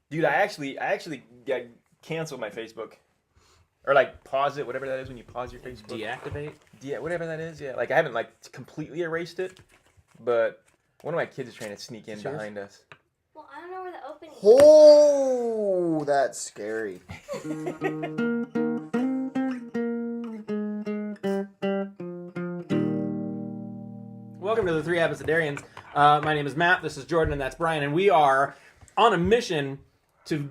Dude, I actually got canceled my Facebook. Or like pause it, whatever that is when you pause your Facebook. Deactivate? Yeah, whatever that is. Yeah, like I haven't like completely erased it, but one of my kids is trying to sneak in behind us. Well, I don't know where the opening is. Oh, that's scary. Welcome to the Three Abecedarians. My name is Matt, this is Jordan, and that's Brian, and we are on a mission to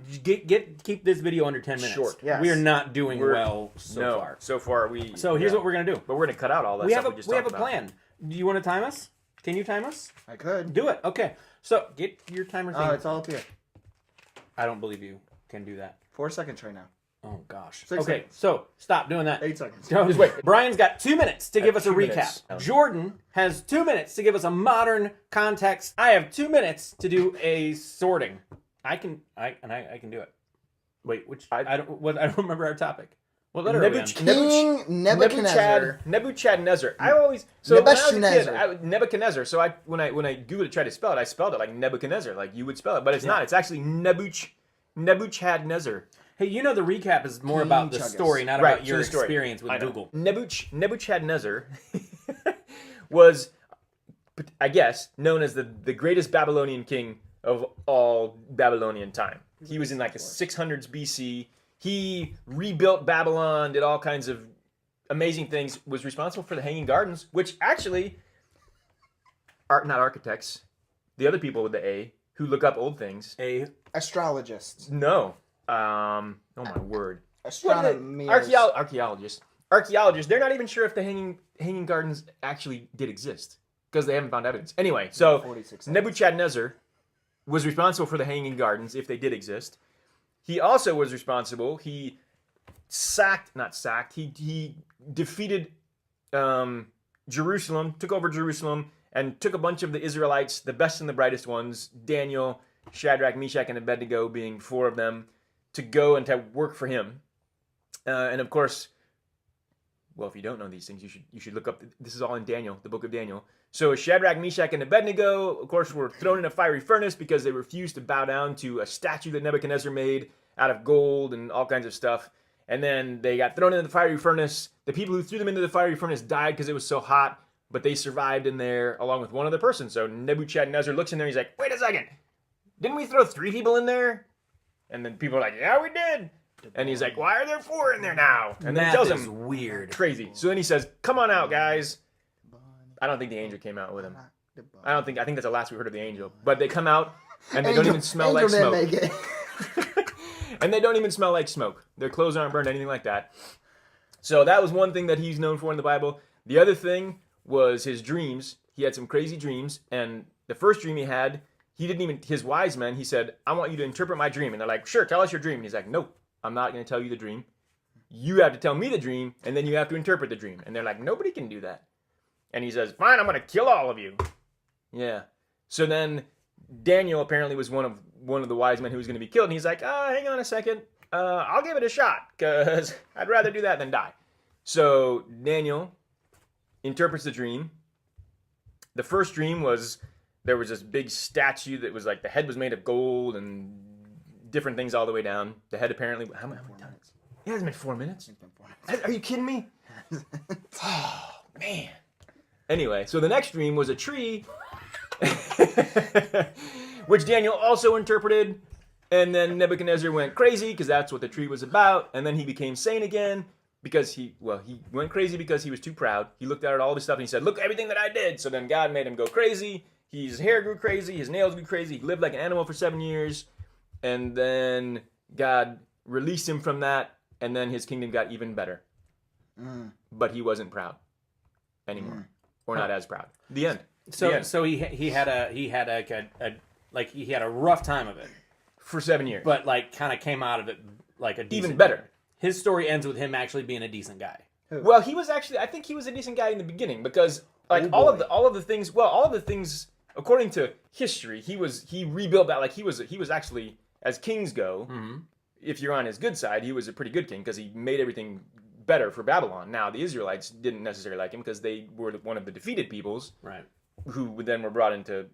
keep this video under 10 minutes. Short, yes. We are not doing well so far. So far we. So here's what we're going to do. But we're going to cut out all that We stuff have we just we have talked a about. plan. Do you want to time us? Can you time us? I could. Do it. Okay. So get your timer thing. Oh, it's all up here. I don't believe you can do that. 4 seconds right now. Oh, gosh. 6 Okay, seconds. so stop doing that. 8 seconds. No, just wait. Brian's got 2 minutes to give us a 2 recap. minutes. Jordan has 2 minutes to give us a modern context. I have 2 minutes to do a sorting. I can do it. Wait, which I don't remember our topic. What letter are we on? King Nebuchadnezzar. Nebuchadnezzar. I always when I was a kid, Nebuchadnezzar. Nebuchadnezzar. So when I Googled to try to spell it, I spelled it like Nebuchadnezzar, like you would spell it, but it's not. It's actually Nebuchadnezzar. Hey, you know the recap is more about the story, not Right, about your so the story. experience with I know. Google. Nebuchadnezzar was, I guess, known as the greatest Babylonian king of all Babylonian time. He was in like the 600s BC. He rebuilt Babylon, did all kinds of amazing things, was responsible for the Hanging Gardens, which actually are not architects, the other people with the A, who look up old things. Astrologists. No. Oh my word. Astronomy. Archaeologists. Archaeologists, they're not even sure if the Hanging Gardens actually did exist because they haven't found evidence. Anyway, so 46 Nebuchadnezzar was responsible for the Hanging Gardens if they did exist. He also was responsible. He he defeated Jerusalem, took over Jerusalem, and took a bunch of the Israelites, the best and the brightest ones, Daniel, Shadrach, Meshach, and Abednego being 4 of them, to go and to work for him. And of course, well, if you don't know these things, you should look up. This is all in Daniel, the book of Daniel. So Shadrach, Meshach, and Abednego, of course, were thrown in a fiery furnace because they refused to bow down to a statue that Nebuchadnezzar made out of gold and all kinds of stuff. And then they got thrown into the fiery furnace. The people who threw them into the fiery furnace died because it was so hot, but they survived in there along with one other person. So Nebuchadnezzar looks in there and he's like, wait a second, didn't we throw 3 people in there? And then people are like, yeah, we did. And he's like, why are there 4 in there now? And then he tells them, weird. crazy. So then he says, come on out, guys. I don't think the angel came out with him. I think that's the last we heard of the angel. But they come out, and they don't even smell like smoke. And they don't even smell like smoke. Their clothes aren't burned, anything like that. So that was one thing that he's known for in the Bible. The other thing was his dreams. He had some crazy dreams. And the first dream he had, his wise men, he said, I want you to interpret my dream. And they're like, sure, tell us your dream. And he's like, nope, I'm not going to tell you the dream. You have to tell me the dream, and then you have to interpret the dream. And they're like, nobody can do that. And he says, fine, I'm going to kill all of you. Yeah. So then Daniel apparently was one of the wise men who was going to be killed. And he's like, hang on a second. I'll give it a shot because I'd rather do that than die. So Daniel interprets the dream. The first dream was there was this big statue that was like the head was made of gold and different things all the way down. The head apparently, how many times? It hasn't been 4 minutes. Are you kidding me? Oh, man. Anyway, so the next dream was a tree, which Daniel also interpreted, and then Nebuchadnezzar went crazy because that's what the tree was about, and then he became sane again because he went crazy because he was too proud. He looked at all this stuff and he said, look, everything that I did. So then God made him go crazy. His hair grew crazy. His nails grew crazy. He lived like an animal for 7 years, and then God released him from that, and then his kingdom got even better. But he wasn't proud anymore. Or not as proud. The end. So he had a rough time of it for 7 years, but like kind of came out of it like a decent even better. Guy. His story ends with him actually being a decent guy. Well, I think he was a decent guy in the beginning because like all of the things according to history, he rebuilt that. Like he was actually, as kings go, if you're on his good side, he was a pretty good king because he made everything better for Babylon. Now, the Israelites didn't necessarily like him because they were one of the defeated peoples, right? Who then were brought in to,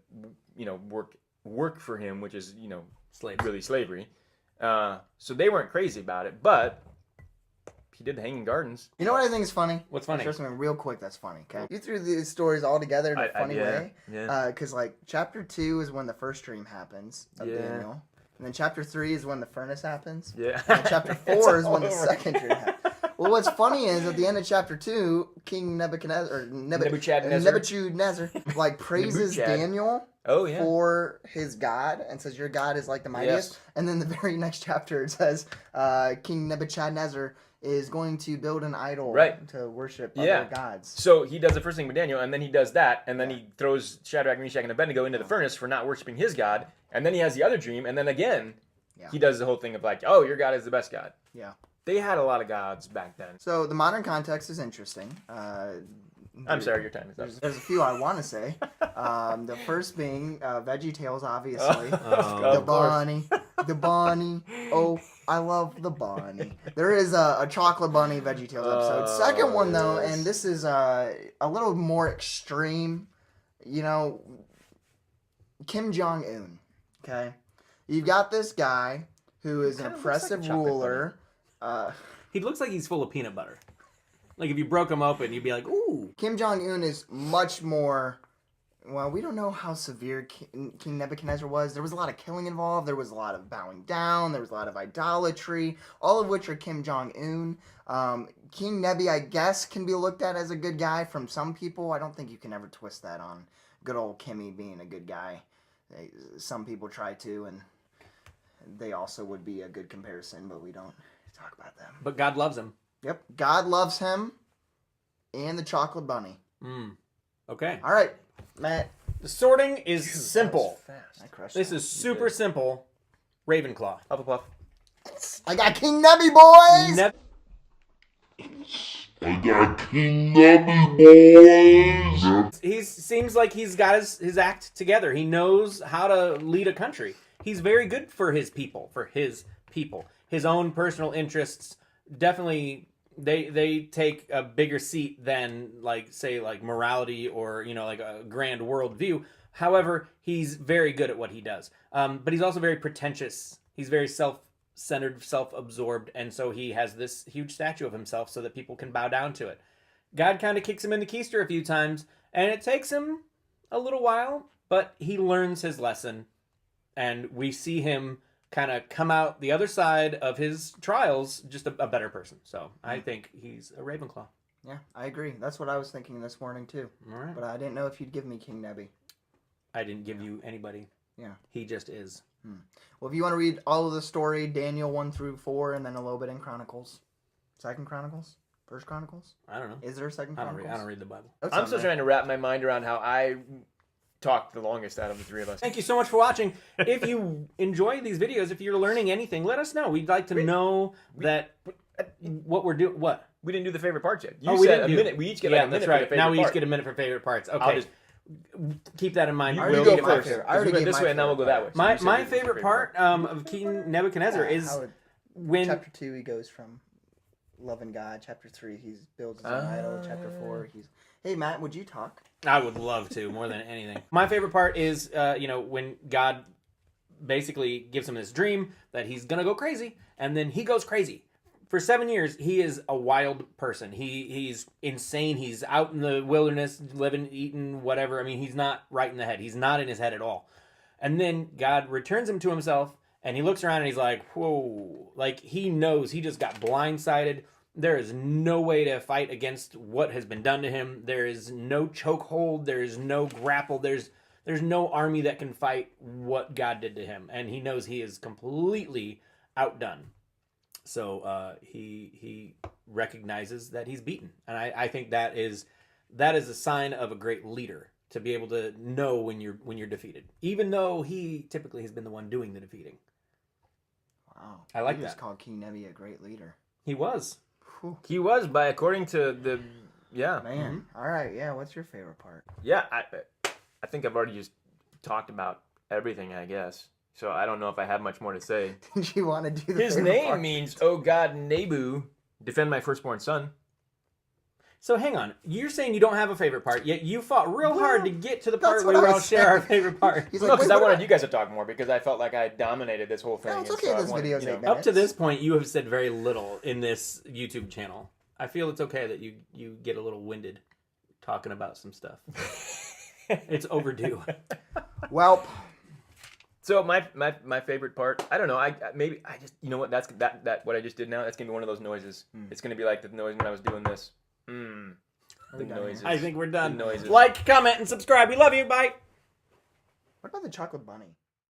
work for him, which is, slavery. So they weren't crazy about it, but he did the Hanging Gardens. You know what I think is funny? What's funny? Just something real quick that's funny, okay? You threw these stories all together in a funny way. Yeah. Because, like, chapter 2 is when the first dream happens of Daniel. And then chapter 3 is when the furnace happens. Yeah. And chapter 4 is when the second dream happens. Well, what's funny is at the end of chapter 2, King Nebuchadnezzar, Nebuchadnezzar like, praises Daniel for his God and says, your God is like the mightiest. Yes. And then the very next chapter it says, King Nebuchadnezzar is going to build an idol to worship other gods. So he does the first thing with Daniel, and then he does that, and then he throws Shadrach, Meshach, and Abednego into the furnace for not worshiping his God, and then he has the other dream, and then again, he does the whole thing of like, oh, your God is the best God. Yeah. They had a lot of gods back then. So the modern context is interesting. I'm sorry, your time is up. There's a few I want to say. The first being Veggie Tales, obviously. The bunny. Oh, I love the bunny. There is a chocolate bunny Veggie Tales episode. Second one, though, and this is a little more extreme. You know, Kim Jong-un, okay? You've got this guy who is an oppressive ruler. He looks like he's full of peanut butter. Like, if you broke him open, you'd be like, ooh. Kim Jong-un is much more... Well, we don't know how severe King Nebuchadnezzar was. There was a lot of killing involved. There was a lot of bowing down. There was a lot of idolatry, all of which are Kim Jong-un. King Nebi, I guess, can be looked at as a good guy from some people. I don't think you can ever twist that on good old Kimmy being a good guy. Some people try to, and they also would be a good comparison, but we don't talk about them. But God loves him. Yep. God loves him and the chocolate bunny. Okay. All right, Matt. The sorting is simple. This is You super simple. Ravenclaw. Hufflepuff. I got King Nebi, boys! I got King Nebi, boys! He seems like he's got his act together. He knows how to lead a country. He's very good for his people. His own personal interests definitely... They take a bigger seat than, like, say, like morality or, you know, like a grand world view. However, he's very good at what he does. But he's also very pretentious. He's very self-centered, self-absorbed, and so he has this huge statue of himself so that people can bow down to it. God kind of kicks him in the keister a few times, and it takes him a little while, but he learns his lesson, and we see him kind of come out the other side of his trials just a better person. So I think he's a Ravenclaw. Yeah, I agree. That's what I was thinking this morning too. All right. But I didn't know if you'd give me King Nebi. I didn't give you anybody. Yeah. He just is. Well, if you want to read all of the story, Daniel 1 through 4, and then a little bit in Chronicles. Second Chronicles? First Chronicles? I don't know. Is there a Second Chronicles? I don't read the Bible. I'm still trying to wrap my mind around how I talked the longest out of the three of us. Thank you so much for watching. If you enjoy these videos, if you're learning anything, let us know. We'd like to know what we're doing. What? We didn't do the favorite parts yet. We said a minute. We each get like a minute that's for right. the favorite Now we part. each get a minute for favorite parts. Okay. Keep that in mind. I already We'll gave get my first. favorite. I We'll already go gave this my way, and then we'll go that way. My So you said favorite part of King Nebuchadnezzar is when... Chapter 2, he goes from loving God. Chapter 3, he builds his own idol. Chapter 4, he's... Hey, Matt, would you talk? I would love to, more than anything. My favorite part is, when God basically gives him this dream that he's going to go crazy, and then he goes crazy. For 7 years, he is a wild person. He's insane. He's out in the wilderness, living, eating, whatever. I mean, he's not right in the head. He's not in his head at all. And then God returns him to himself, and he looks around and he's like, whoa. Like, he knows he just got blindsided. There is no way to fight against what has been done to him. There is no chokehold. There is no grapple. There's no army that can fight what God did to him. And he knows he is completely outdone. So he recognizes that he's beaten. And I think that is a sign of a great leader, to be able to know when you're defeated, even though he typically has been the one doing the defeating. Wow. I like You that. just called King Nebi a great leader. He was. Whew. He was, according to the... Yeah. Man. All right, yeah, what's your favorite part? Yeah, I think I've already just talked about everything, I guess. So I don't know if I have much more to say. Did you want to do the His favorite name part? means, oh God, Nebu, defend my firstborn son. So hang on. You're saying you don't have a favorite part, yet you fought real hard to get to the part that's where what we I all was share our saying. favorite part. He's No, like, because wait, I what wanted do you guys to talk more because I felt like I dominated this whole thing. No, it's and okay. so I This wanted, video's you know, 8 minutes. Up to this point, you have said very little in this YouTube channel. I feel it's okay that you get a little winded talking about some stuff. It's overdue. Well, So my favorite part, I don't know. I just, you know what? That's that what I just did now. That's gonna be one of those noises. It's gonna be like the noise when I was doing this. The noises. I think we're done. The noises. Like, comment, and subscribe. We love you. Bye. what about the chocolate bunny?